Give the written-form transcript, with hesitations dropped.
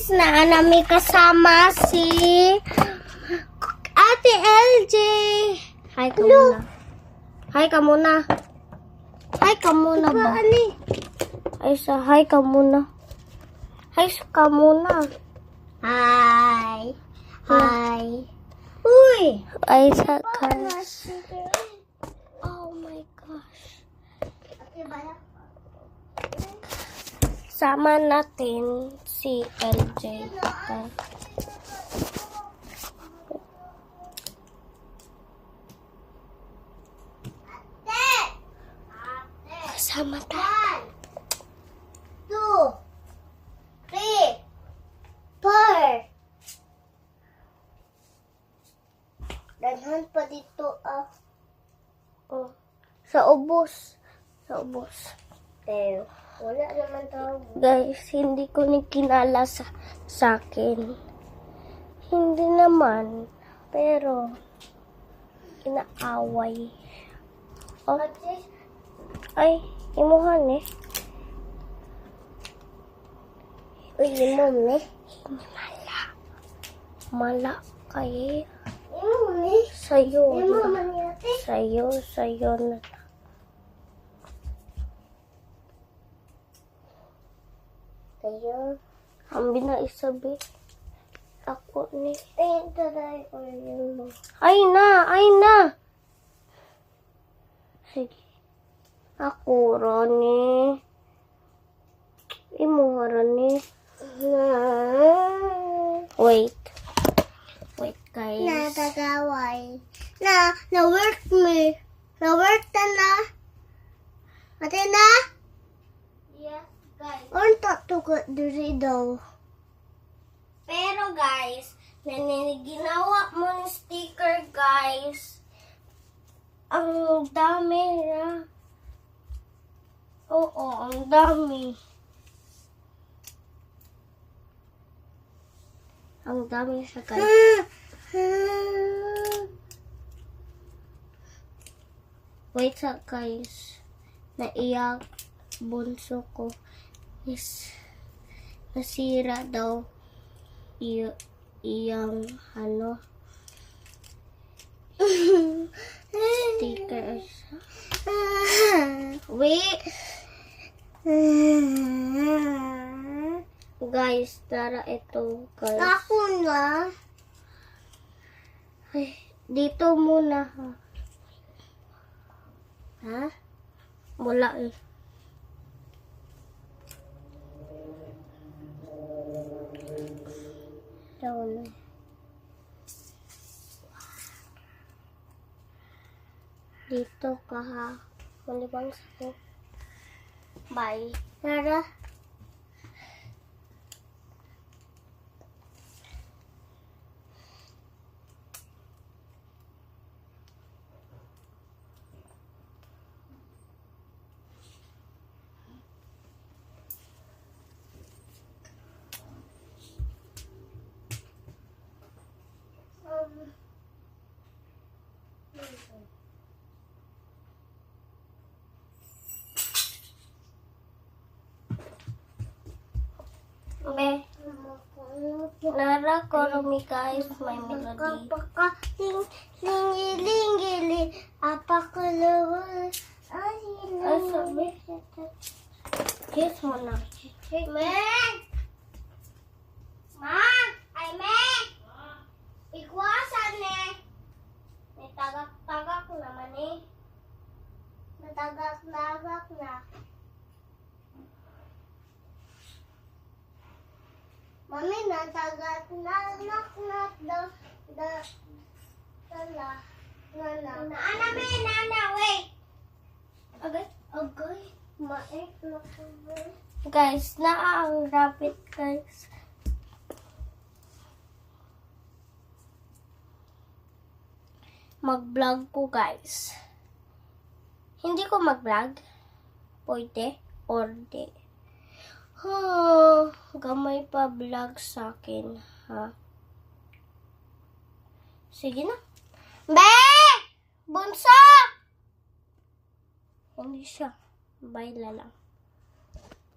na namin kasama si Ate LJ. Hi ka muna. Hi ka muna. Hi ka muna ba? Ay sa hi ka muna. Hi ka muna. Hi. Hi. Uy. Ay sa guys. Oh my gosh. Sama natin si LJ. Kasama tayo. 1, 2, 3, 4. Danhan pa dito Oh. Sa ubos. Sa ubos. Teo. Wala naman tao. Guys, hindi ko ni kinala sa akin. Hindi naman. Pero, inaaway. Oh. Ay, imuhan eh. Uy, imom eh. Hindi mala. Mala kayo. Imom eh. Sayo. Sayo na. Sayo. Ambi na isabi. Ako ni. Ay na. Sige. Ako, Ronnie. Imo, Ronnie. Wait, guys. Natagaway. Na-work me. Na-work na. Ate na? Yes, guys. Unta to ka diri daw. Pero, guys, ginawa mo ng sticker, guys. Ang dami na. Oo, ang dami. Ang dami siya, guys. Wait sa guys. Naiyak bunso ko. Nasira daw iyang stickers. Wait. Guys, tara ito, guys. Ako na. Ay, dito muna, ha? Ha? Wala eh. Down. Dito ka, ha? Malibang sa'yo. Bye. Tara. Be, nara ko rumi guys, may melody. Lingi, apa keluar? Ay, sabi. Kiss mo na. Meg! Ay, Meg! Ikwasan eh. May tagak-tagak naman eh. Natagak-tagak na. Mami, natagak na daw. Nana, wait. Agay. Maek na ko. Guys, ang rabbit, guys. Mag-vlog ko, guys. Hindi ko mag-vlog. Pwede or di. Gamay pa vlog sa akin, ha? Sige na. Be! Bunso! Hindi siya. Bye lang.